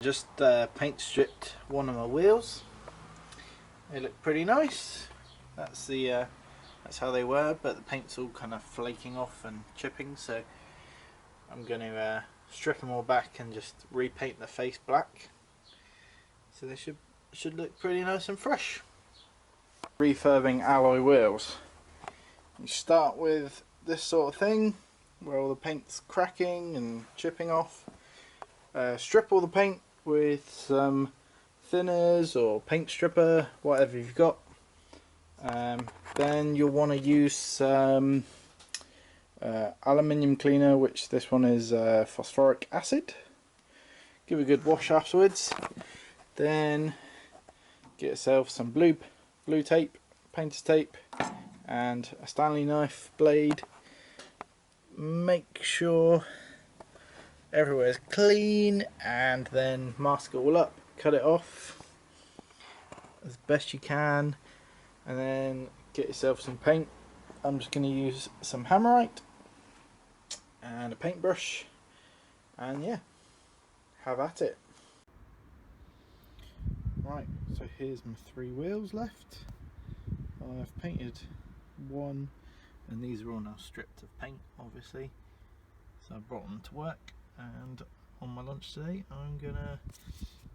just paint stripped one of my wheels. They look pretty nice. That's how they were, but the paint's all kind of flaking off and chipping, so I'm going to strip them all back and just repaint the face black. So they should look pretty nice and fresh. Refurbing alloy wheels. You start with this sort of thing where all the paint's cracking and chipping off. Strip all the paint with some thinners or paint stripper, whatever you've got. Then you'll want to use some aluminium cleaner, which this one is phosphoric acid. Give it a good wash afterwards. Then get yourself some blue tape, painter's tape, and a Stanley knife blade. Make sure everywhere's clean, and then mask it all up. Cut it off as best you can, and then get yourself some paint. I'm just going to use some Hammerite and a paintbrush, and yeah, have at it. Right, so here's my 3 wheels left. I've painted one, and these are all now stripped of paint, obviously. So I brought them to work, and on my lunch today I'm gonna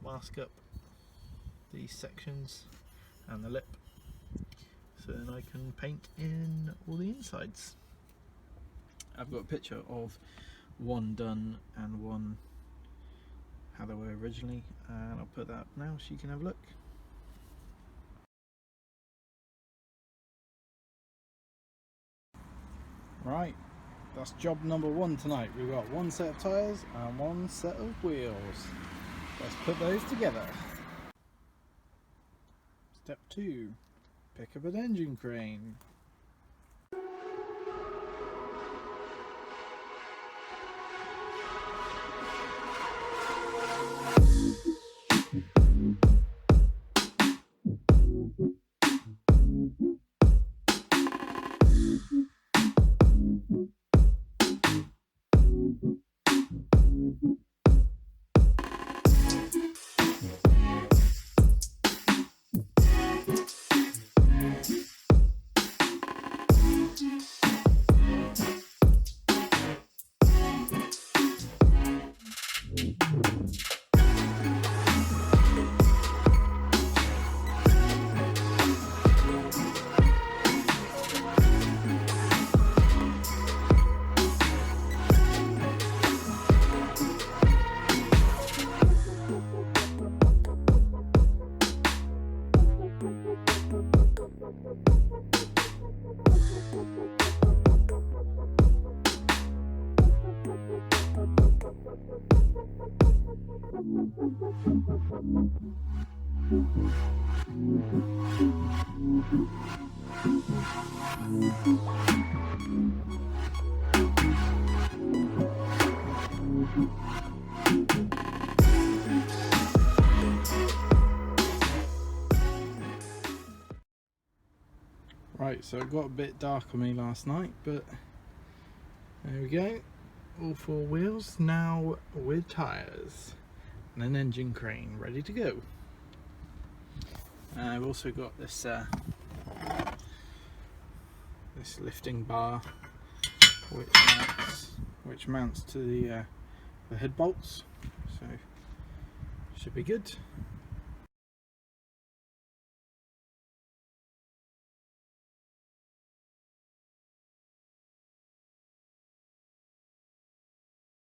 mask up these sections and the lip, so then I can paint in all the insides. I've got a picture of one done and one how they were originally, and I'll put that up now so you can have a look. Right, that's job number 1 tonight. We've got 1 set of tyres and 1 set of wheels. Let's put those together. Step 2, pick up an engine crane. Right, so it got a bit dark on me last night, but there we go. All 4 wheels now with tyres and an engine crane ready to go. I've also got this this lifting bar which mounts to the head bolts, so should be good.